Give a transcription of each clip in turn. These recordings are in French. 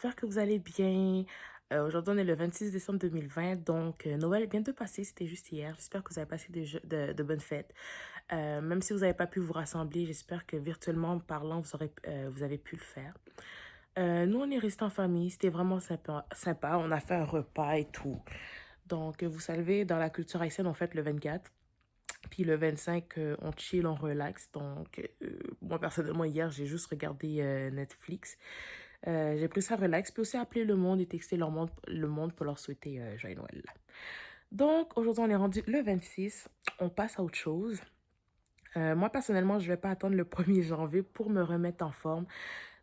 j'espère que vous allez bien. Aujourd'hui, on est le 26 décembre 2020, donc Noël vient de passer, c'était juste hier. J'espère que vous avez passé de bonnes fêtes. Même si vous n'avez pas pu vous rassembler, j'espère que virtuellement parlant, vous avez pu le faire. Nous, on est restés en famille, c'était vraiment sympa. On a fait un repas et tout. Donc, vous savez, dans la culture haïtienne, on fête le 24. Puis le 25, on chill, on relax. Donc, moi, personnellement, hier, j'ai juste regardé Netflix. J'ai pris ça relax, puis aussi appeler le monde et texter le monde pour leur souhaiter joyeux Noël. Donc, aujourd'hui, on est rendu le 26. On passe à autre chose. Moi, personnellement, je vais pas attendre le 1er janvier pour me remettre en forme.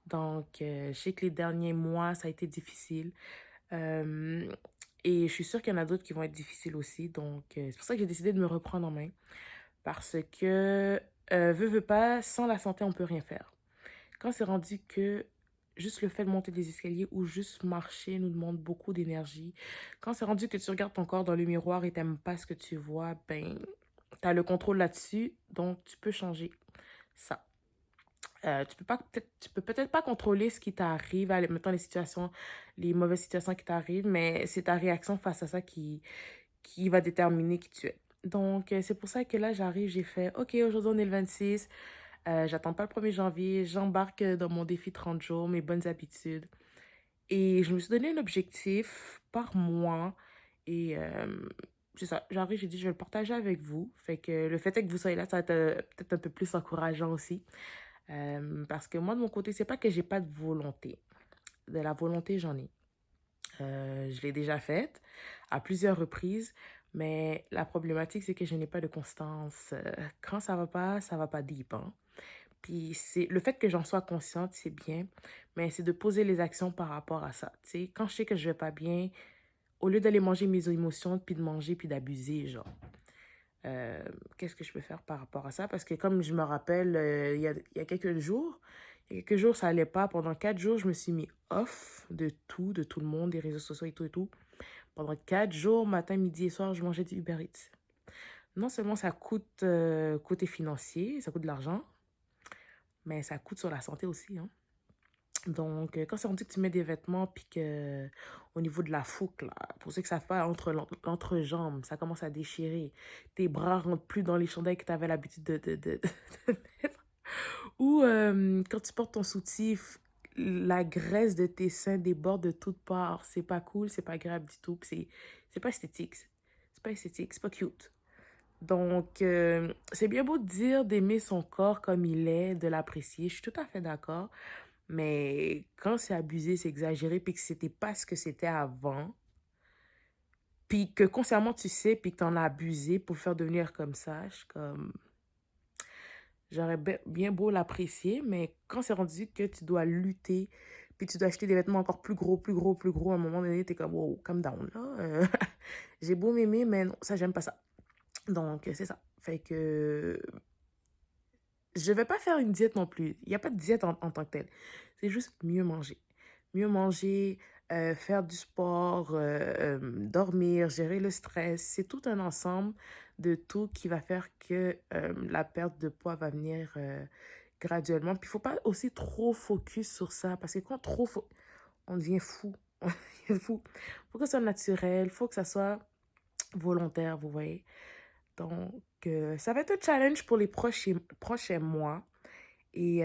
Donc, je sais que les derniers mois, ça a été difficile. Euh, et je suis sûre qu'il y en a d'autres qui vont être difficiles aussi. Donc, c'est pour ça que j'ai décidé de me reprendre en main. Parce que, veut pas, sans la santé, on peut rien faire. Quand c'est rendu que juste le fait de monter des escaliers ou juste marcher nous demande beaucoup d'énergie, quand c'est rendu que tu regardes ton corps dans le miroir et t'aimes pas ce que tu vois, ben, t'as le contrôle là-dessus, donc tu peux changer ça. Tu peux peut-être pas contrôler ce qui t'arrive, mettons les mauvaises situations qui t'arrivent, mais c'est ta réaction face à ça qui va déterminer qui tu es. Donc, c'est pour ça que là, j'arrive, j'ai fait, OK, aujourd'hui, on est le 26. J'attends pas le 1er janvier. J'embarque dans mon défi 30 jours, mes bonnes habitudes. Et je me suis donné un objectif par mois. Et c'est ça. J'arrive, j'ai dit, je vais le partager avec vous. Fait que le fait est que vous soyez là, ça va être peut-être un peu plus encourageant aussi. Parce que moi, de mon côté, c'est pas que j'ai pas de volonté. De la volonté, j'en ai. Je l'ai déjà faite à plusieurs reprises, mais la problématique, c'est que je n'ai pas de constance. Quand ça va pas deep, hein. Puis c'est le fait que j'en sois consciente, c'est bien, mais c'est de poser les actions par rapport à ça. Tu sais, quand je sais que je vais pas bien, au lieu d'aller manger mes émotions, puis de manger, puis d'abuser, genre, euh, qu'est-ce que je peux faire par rapport à ça? Parce que comme je me rappelle, il y a il y a quelques jours, ça allait pas. Pendant 4 jours, je me suis mis off de tout le monde, des réseaux sociaux et tout et tout. Pendant 4 jours, matin, midi et soir, je mangeais du Uber Eats. Non seulement ça coûte côté financier, ça coûte de l'argent, mais ça coûte sur la santé aussi, hein. Donc, quand c'est rendu que tu mets des vêtements, puis que au niveau de la fouque, là, pour ceux que ça fait entre l'entrejambe, ça commence à déchirer. Tes bras rentrent plus dans les chandails que tu avais l'habitude de mettre. Ou quand tu portes ton soutif, la graisse de tes seins déborde de toutes parts. C'est pas cool, c'est pas agréable du tout. Puis c'est pas esthétique. C'est pas esthétique, c'est pas cute. Donc, c'est bien beau de dire d'aimer son corps comme il est, de l'apprécier. Je suis tout à fait d'accord. Mais quand c'est abusé, c'est exagéré, puis que c'était pas ce que c'était avant, puis que consciemment tu sais, puis que t'en as abusé pour le faire devenir comme ça, je suis comme... J'aurais bien beau l'apprécier, mais quand c'est rendu que tu dois lutter, puis tu dois acheter des vêtements encore plus gros, plus gros, plus gros, à un moment donné, t'es comme, wow, calm down, là. J'ai beau m'aimer, mais non, ça, j'aime pas ça. Donc, c'est ça. Fait que je vais pas faire une diète non plus. Il n'y a pas de diète en tant que telle. C'est juste mieux manger. Mieux manger, faire du sport, dormir, gérer le stress. C'est tout un ensemble de tout qui va faire que la perte de poids va venir graduellement. Puis il faut pas aussi trop focus sur ça parce que quand on devient fou. On devient fou. Faut que ça soit naturel, faut que ça soit volontaire, vous voyez. Donc, ça va être un challenge pour les prochains mois. Et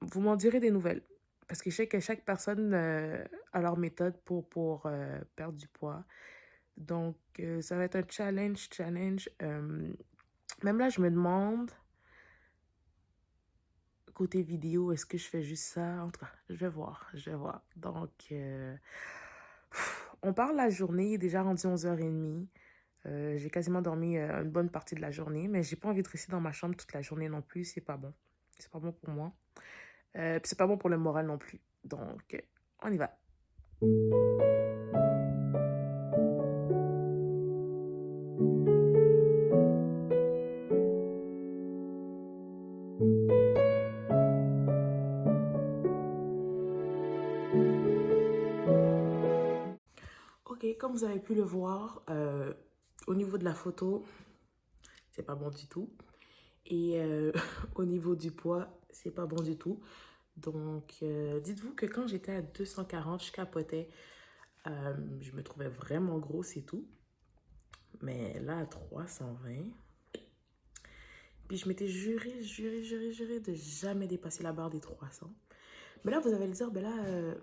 vous m'en direz des nouvelles. Parce que je sais que chaque personne a leur méthode pour perdre du poids. Donc, ça va être un challenge. Même là, je me demande, côté vidéo, est-ce que je fais juste ça? En tout cas, je vais voir. Donc, on parle la journée, il est déjà rendu 11h30. J'ai quasiment dormi une bonne partie de la journée, mais j'ai pas envie de rester dans ma chambre toute la journée non plus, c'est pas bon. C'est pas bon pour moi. Puis c'est pas bon pour le moral non plus. Donc, on y va. Ok, comme vous avez pu le voir, au niveau de la photo, c'est pas bon du tout. Et au niveau du poids, c'est pas bon du tout. Donc, dites-vous que quand j'étais à 240, je capotais. Je me trouvais vraiment grosse et tout. Mais là, à 320, puis je m'étais juré de jamais dépasser la barre des 300. Mais là, vous allez le dire, ben là,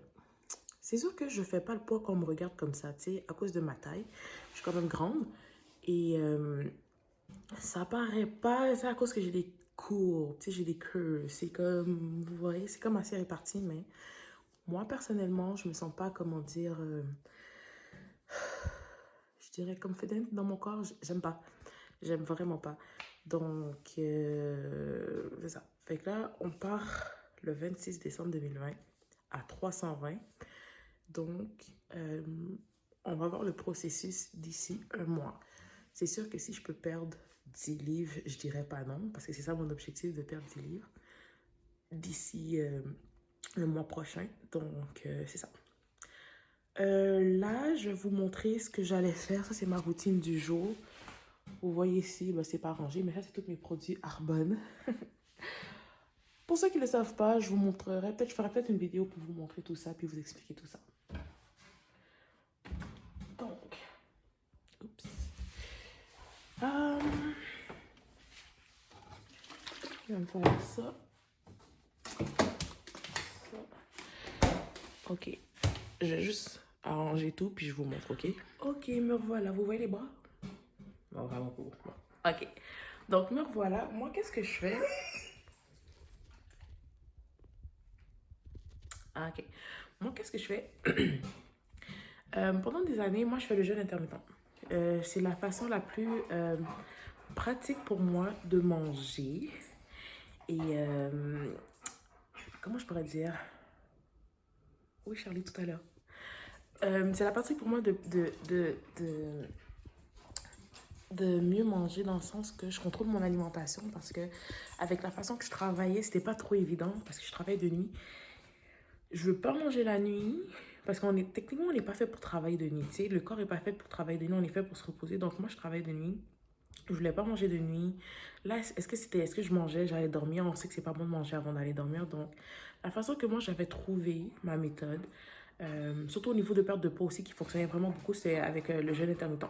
c'est sûr que je fais pas le poids qu'on me regarde comme ça, tu sais, à cause de ma taille. Je suis quand même grande. Et ça paraît pas, c'est à cause que j'ai des courbes, tu sais, j'ai des curves. C'est comme, vous voyez, c'est comme assez réparti, mais moi, personnellement, je me sens pas, comment dire, je dirais confident dans mon corps. J'aime pas. J'aime vraiment pas. Donc, c'est ça. Fait que là, on part le 26 décembre 2020 à 320. Donc, on va voir le processus d'ici un mois. C'est sûr que si je peux perdre 10 livres, je dirais pas non, parce que c'est ça mon objectif, de perdre 10 livres d'ici le mois prochain. Donc, c'est ça. Là, je vais vous montrer ce que j'allais faire. Ça, c'est ma routine du jour. Vous voyez ici, ben, c'est pas rangé, mais ça, c'est tous mes produits Arbonne. Pour ceux qui ne le savent pas, je vous montrerai, peut-être je ferai peut-être une vidéo pour vous montrer tout ça, puis vous expliquer tout ça. Donc, oups. Je vais me faire ça. Ok. Je vais juste arranger tout, puis je vous montre, ok? Ok, me revoilà. Vous voyez les bras? Non, vraiment pas. Bon. Ok. Donc, me revoilà. Moi, qu'est-ce que je fais? Ah, ok. Moi, qu'est-ce que je fais? Pendant des années, moi, je fais le jeûne intermittent. C'est la façon la plus pratique pour moi de manger. Et comment je pourrais dire? Oui, Charlie, tout à l'heure. C'est la pratique pour moi de mieux manger dans le sens que je contrôle mon alimentation parce que avec la façon que je travaillais, c'était pas trop évident parce que je travaille de nuit. Je veux pas manger la nuit parce qu'on est techniquement on n'est pas fait pour travailler de nuit, tu sais, le corps est pas fait pour travailler de nuit, on est fait pour se reposer. Donc moi je travaille de nuit. Je voulais pas manger de nuit. Là, est-ce que je mangeais, j'allais dormir. On sait que c'est pas bon de manger avant d'aller dormir. Donc, la façon que moi j'avais trouvé ma méthode, surtout au niveau de perte de poids aussi, qui fonctionnait vraiment beaucoup, c'est avec le jeûne intermittent.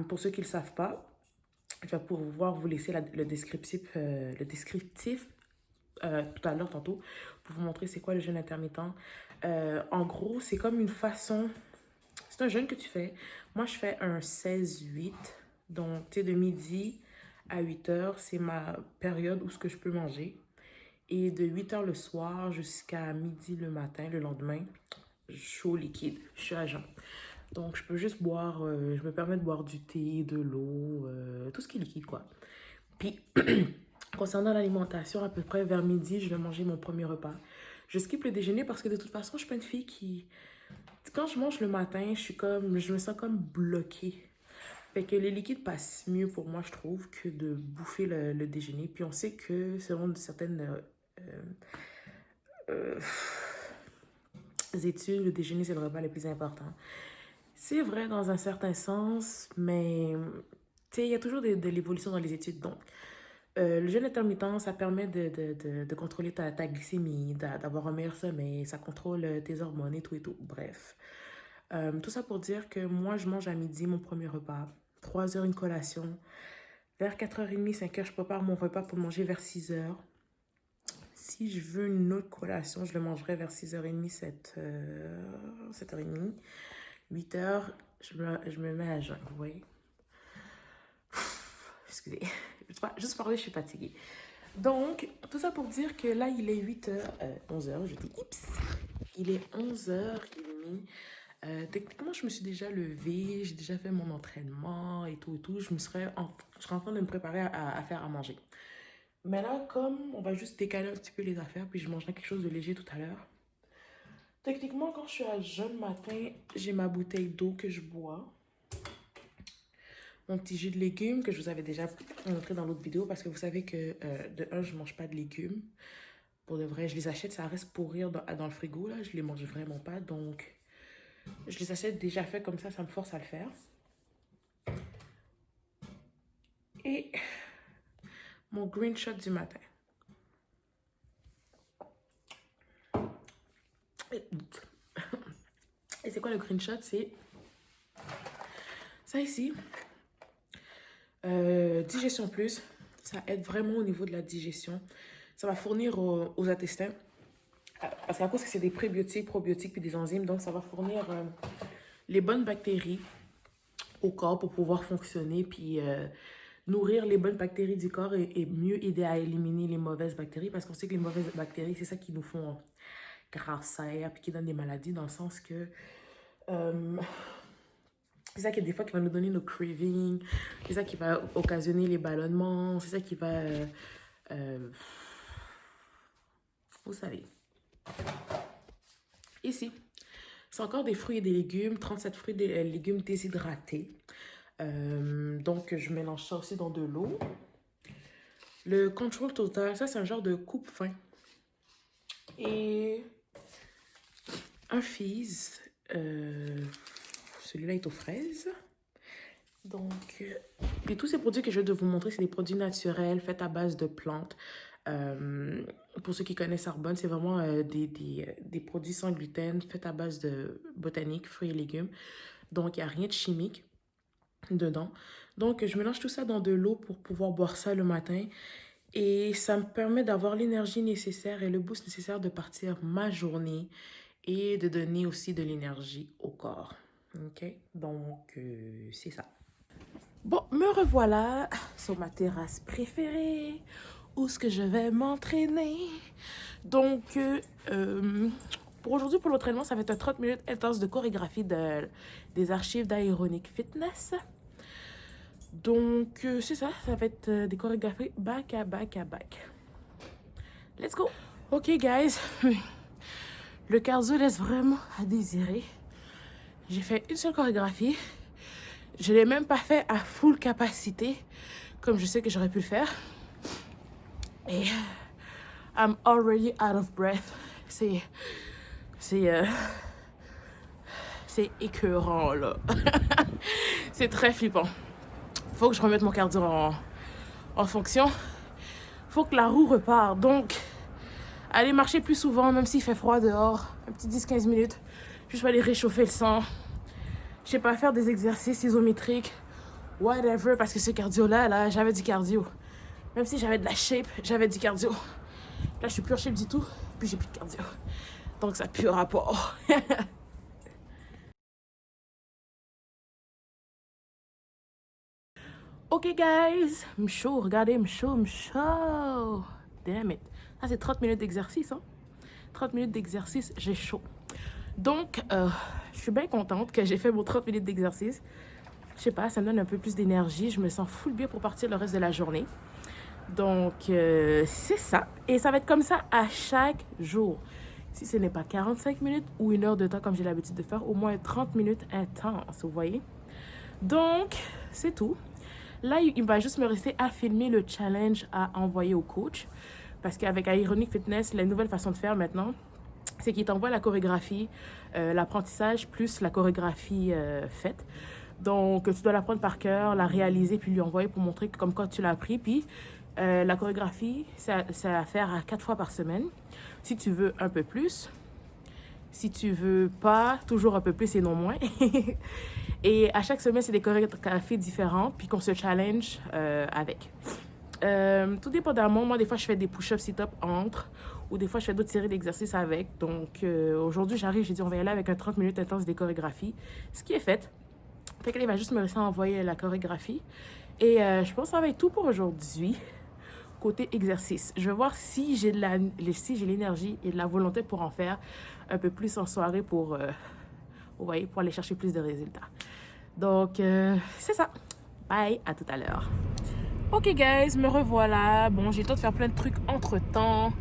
Pour ceux qui ne le savent pas, je vais pouvoir vous laisser le descriptif tout à l'heure, tantôt, pour vous montrer c'est quoi le jeûne intermittent. En gros, c'est comme une façon. C'est un jeûne que tu fais. Moi, je fais un 16-8. Donc, tu sais, de midi à 8 heures, c'est ma période où ce que je peux manger. Et de 8 heures le soir jusqu'à midi le matin, le lendemain, je suis au liquide, je suis à jeun. Donc, je peux juste boire, je me permets de boire du thé, de l'eau, tout ce qui est liquide, quoi. Puis, concernant l'alimentation, à peu près vers midi, je vais manger mon premier repas. Je skip le déjeuner parce que de toute façon, je suis pas une fille qui... Quand je mange le matin, je me sens comme bloquée. Fait que les liquides passent mieux pour moi, je trouve, que de bouffer le déjeuner. Puis on sait que selon certaines euh, études, le déjeuner, c'est le repas le plus important. C'est vrai dans un certain sens, mais tu sais, il y a toujours de l'évolution dans les études. Donc, le jeûne intermittent, ça permet de contrôler ta glycémie, d'avoir un meilleur sommeil, ça contrôle tes hormones et tout et tout. Bref. Tout ça pour dire que moi, je mange à midi mon premier repas, 3 heures une collation. Vers 4h30, 5 heures, je prépare mon repas pour manger vers 6 heures. Si je veux une autre collation, je le mangerai vers 6h30, 7h30. 8 heures, je me mets à jeun, vous voyez. Excusez, juste parler, je suis fatiguée. Donc, tout ça pour dire que là, il est 8h, 11h, je dis ips. Il est 11h30. Techniquement, je me suis déjà levée, j'ai déjà fait mon entraînement et tout et tout. Je serais en train de me préparer à faire à manger. Mais là, comme on va juste décaler un petit peu les affaires, puis je mangerai quelque chose de léger tout à l'heure. Techniquement, quand je suis à jeûne matin, j'ai ma bouteille d'eau que je bois. Mon petit jus de légumes que je vous avais déjà montré dans l'autre vidéo parce que vous savez que de un, je mange pas de légumes. Pour de vrai, je les achète, ça reste pourrir dans le frigo, là. Je les mange vraiment pas, donc je les achète déjà faits comme ça me force à le faire. Et mon green shot du matin. Et c'est quoi le green shot? C'est ça ici. Digestion plus. Ça aide vraiment au niveau de la digestion. Ça va fournir aux intestins. Parce qu'à cause que c'est des prébiotiques, probiotiques puis des enzymes, donc ça va fournir les bonnes bactéries au corps pour pouvoir fonctionner puis nourrir les bonnes bactéries du corps et mieux aider à éliminer les mauvaises bactéries parce qu'on sait que les mauvaises bactéries, c'est ça qui nous font grasser puis qui donnent des maladies dans le sens que c'est ça qui des fois qui va nous donner nos cravings, c'est ça qui va occasionner les ballonnements, c'est ça qui va vous savez. Ici, c'est encore des fruits et des légumes, 37 fruits et légumes déshydratés. Donc, je mélange ça aussi dans de l'eau. Le Control Total, ça, c'est un genre de coupe-faim. Et un Fizz. Celui-là est aux fraises. Donc, et tous ces produits que je vais vous montrer, c'est des produits naturels faits à base de plantes. Pour ceux qui connaissent Arbonne, c'est vraiment des produits sans gluten faits à base de botanique, fruits et légumes. Donc, il n'y a rien de chimique dedans. Donc, je mélange tout ça dans de l'eau pour pouvoir boire ça le matin. Et ça me permet d'avoir l'énergie nécessaire et le boost nécessaire de partir ma journée et de donner aussi de l'énergie au corps. OK? Donc, c'est ça. Bon, me revoilà sur ma terrasse préférée où est-ce que je vais m'entraîner. Donc, pour aujourd'hui, pour l'entraînement, ça va être un 30 minutes intense de chorégraphie des archives d'Aéronic Fitness. Donc, c'est ça, ça va être des chorégraphies back à back à back. Let's go! Ok, guys, le cardio laisse vraiment à désirer. J'ai fait une seule chorégraphie. Je ne l'ai même pas fait à full capacité, comme je sais que j'aurais pu le faire. Et I'm already out of breath. C'est écœurant, là. C'est très flippant. Faut que je remette mon cardio en fonction. Faut que la roue repart. Donc, aller marcher plus souvent, même s'il fait froid dehors. Un petit 10-15 minutes. Juste pour aller réchauffer le sang. Je sais pas, faire des exercices isométriques. Whatever. Parce que ce cardio-là, là, j'avais du cardio. Même si j'avais de la shape, j'avais du cardio. Là, je suis plus en shape du tout. Puis j'ai plus de cardio. Donc, ça n'a plus rapport. Ok, guys. I'm chaud. Regardez, I'm chaud. Damn it. Ça, c'est 30 minutes d'exercice, hein. 30 minutes d'exercice, j'ai chaud. Donc, je suis bien contente que j'ai fait mon 30 minutes d'exercice. Je sais pas, ça me donne un peu plus d'énergie. Je me sens full bien pour partir le reste de la journée. Donc, c'est ça. Et ça va être comme ça à chaque jour. Si ce n'est pas 45 minutes ou 1 heure de temps comme j'ai l'habitude de faire, au moins 30 minutes intenses, vous voyez. Donc, c'est tout. Là, il va juste me rester à filmer le challenge à envoyer au coach. Parce qu'avec Aéronic Fitness, la nouvelle façon de faire maintenant, c'est qu'il t'envoie la chorégraphie, l'apprentissage plus la chorégraphie faite. Donc, tu dois l'apprendre par cœur, la réaliser, puis lui envoyer pour montrer comme quoi tu l'as appris. Puis, la chorégraphie, c'est à faire à 4 fois par semaine. Si tu veux un peu plus. Si tu veux pas, toujours un peu plus et non moins. Et à chaque semaine, c'est des chorégraphies différentes, puis qu'on se challenge avec. Tout dépendamment, moi, des fois, je fais des push-ups, sit-ups entre, ou des fois, je fais d'autres séries d'exercices avec. Donc, aujourd'hui, j'arrive, j'ai dit, on va y aller avec un 30 minutes intense des chorégraphies, ce qui est fait. Fait qu'il va juste me laisser envoyer la chorégraphie. Et je pense que ça va être tout pour aujourd'hui. Côté exercice, je vais voir si j'ai l'énergie et de la volonté pour en faire un peu plus en soirée pour, vous voyez, pour aller chercher plus de résultats. Donc, c'est ça. Bye, à tout à l'heure. Ok, guys, me revoilà. Bon, j'ai le temps de faire plein de trucs entre-temps.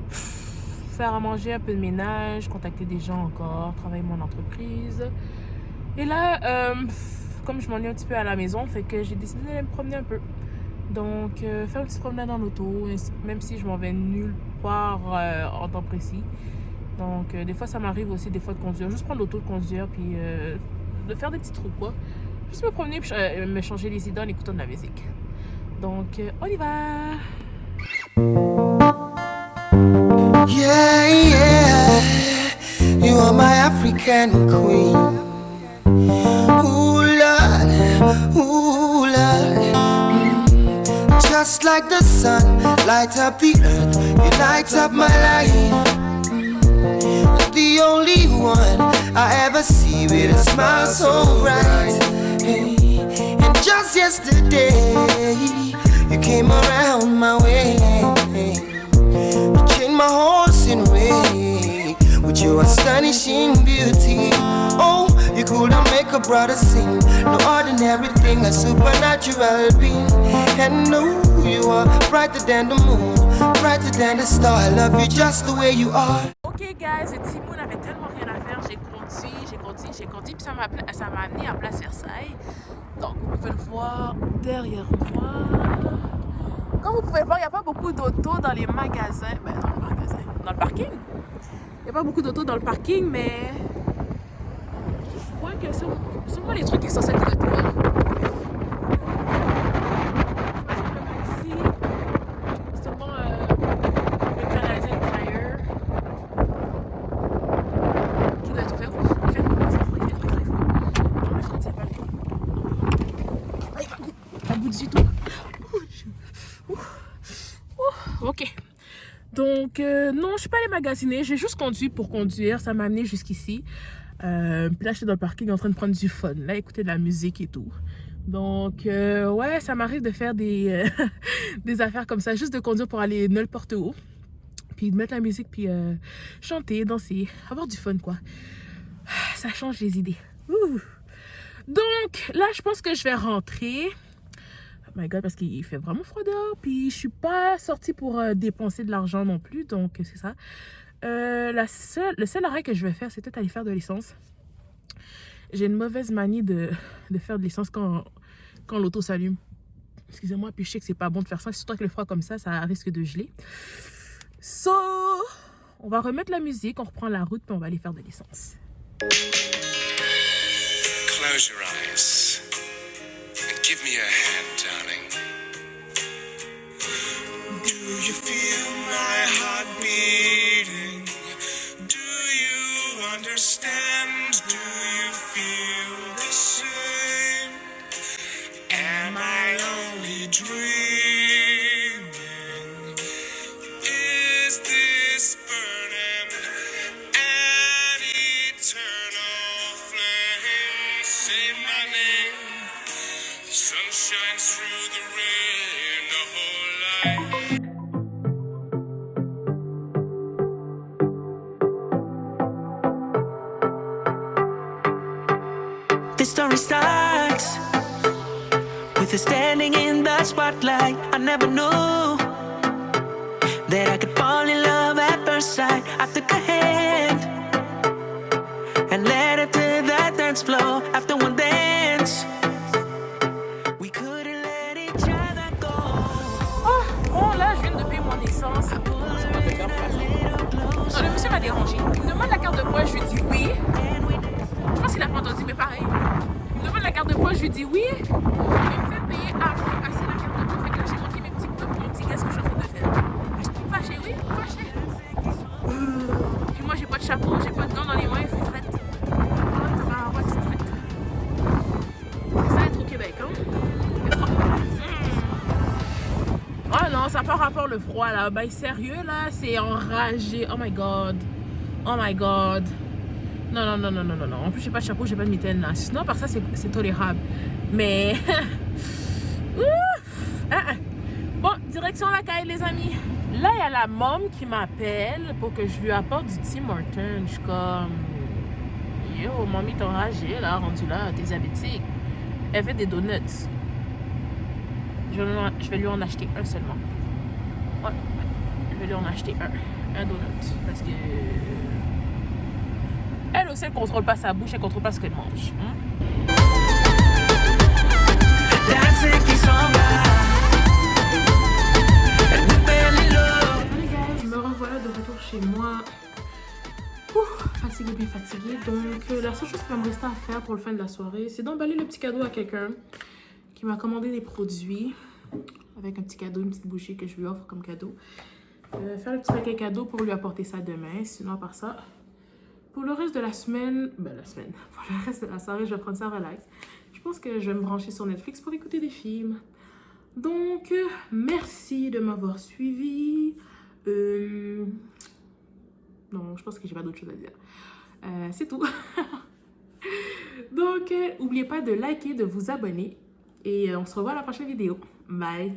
Faire à manger, un peu de ménage, contacter des gens encore, travailler mon entreprise. Et là, comme je m'ennuie un petit peu à la maison, fait que j'ai décidé d'aller me promener un peu. Donc, faire une petite promenade en auto, même si je m'en vais nulle part en temps précis. Donc, des fois, ça m'arrive aussi des fois de conduire. Juste prendre l'auto de conduire, puis de faire des petits trucs, quoi. Juste me promener, puis me changer les idées en écoutant de la musique. Donc, on y va! Yeah, yeah. African queen. Ooh, Lord, ooh, Lord. Just like the sun, light up the earth, you light up my life. The only one I ever see with a smile so bright. Hey, and just yesterday, you came around my way. You changed my horse in way with your astonishing beauty. Oh, you couldn't make a brother sing. No ordinary thing, a supernatural being. And no, you are brighter than the moon, brighter than the star. I love you just the way you are. Ok guys, Timoun avait tellement rien à faire, j'ai conduit, puis ça m'a amené à Place Versailles. Donc vous pouvez le voir derrière moi. Comme vous pouvez le voir, il n'y a pas beaucoup d'autos dans les magasins. Ben dans le parking. Il n'y a pas beaucoup d'autos dans le parking, mais je vois que sûrement les trucs qui sont sortis de tout. Ici, sûrement le Canadien Tire. Qui doit être ouvert. Il fait froid. Le frein, c'est pas le tout. Ah, il va pas le bout du tout. Ok. Donc, non, je suis pas allée magasiner. J'ai juste conduit pour conduire. Ça m'a amené jusqu'ici. Puis là, j'étais dans le parking en train de prendre du fun. Là, écouter de la musique et tout. Donc, ouais, ça m'arrive de faire des, des affaires comme ça. Juste de conduire pour aller n'importe où. Puis de mettre la musique, puis chanter, danser. Avoir du fun, quoi. Ça change les idées. Ouh. Donc, là, je pense que je vais rentrer. Oh my god, parce qu'il fait vraiment froid dehors. Puis je suis pas sortie pour dépenser de l'argent non plus. Donc c'est ça. Le seul arrêt que je vais faire, c'est peut-être aller faire de l'essence. J'ai une mauvaise manie de faire de l'essence quand l'auto s'allume. Excusez-moi, puis je sais que c'est pas bon de faire ça. Surtout avec le froid comme ça risque de geler. So, on va remettre la musique, on reprend la route, puis on va aller faire de l'essence. Close your eyes. Give me a hand, darling. Do you feel my heart beating? Do you understand? Do you feel the same? Am I only dreaming? Is this burning an eternal flame? Say my name. The sun shines through the rain, the whole life. This story starts with us standing in the spotlight. I never knew that I could fall in love at first sight. I took her hand and led her to the dance floor. After one dance, we couldn't let each other go. Oh, bon, là, je viens de payer mon essence. Je sais pas quoi faire pour l'instant. Non, le monsieur m'a dérangé. Il me demande la carte de points, je lui dis oui. Je pense qu'il a pas entendu, mais pareil. Il me demande la carte de points, je lui dis oui. Il me fait payer assez la carte de points. Fait que là, j'ai montré mes petits points pour mon petit gars, ce que je suis en train de faire. Fâché, oui, fâché. Puis moi, j'ai pas de chapeau, j'ai pas de gants dans les mains, il fait fret. Ah, ouais, c'est fret. C'est ça être au Québec, hein? Il fait froid. Oh non, ça n'a pas rapport le froid là. Ben sérieux là, c'est enragé. Oh my god. Oh my god. Non. En plus, j'ai pas de chapeau, j'ai pas de mitaine là. Sinon, par ça, c'est tolérable. Mais. Bon, direction la caille, les amis. Là, il y a la môme qui m'appelle pour que je lui apporte du Tim Hortons. Je suis comme. Yo, mamie, t'es enragée là, rendu là, t'es diabétique. Elle fait des donuts. Je vais lui en acheter un seulement. Ouais, je vais lui en acheter un donut. Parce que. Elle aussi, elle contrôle pas sa bouche, elle contrôle pas ce qu'elle mange. Je me revoilà de retour chez moi. Fatiguée, bien fatiguée. Donc, la seule chose qui va me rester à faire pour le fin de la soirée, c'est d'emballer le petit cadeau à quelqu'un qui m'a commandé des produits. Avec un petit cadeau, une petite bouchée que je lui offre comme cadeau. Faire le petit paquet cadeau pour lui apporter ça demain. Sinon, à part ça, Pour le reste de la semaine, pour le reste de la soirée, je vais prendre ça relax. Je pense que je vais me brancher sur Netflix pour écouter des films. Donc, merci de m'avoir suivi. Non, je pense que j'ai pas d'autre chose à dire. C'est tout. Donc, n'oubliez pas de liker, de vous abonner. Et on se revoit à la prochaine vidéo. Bye.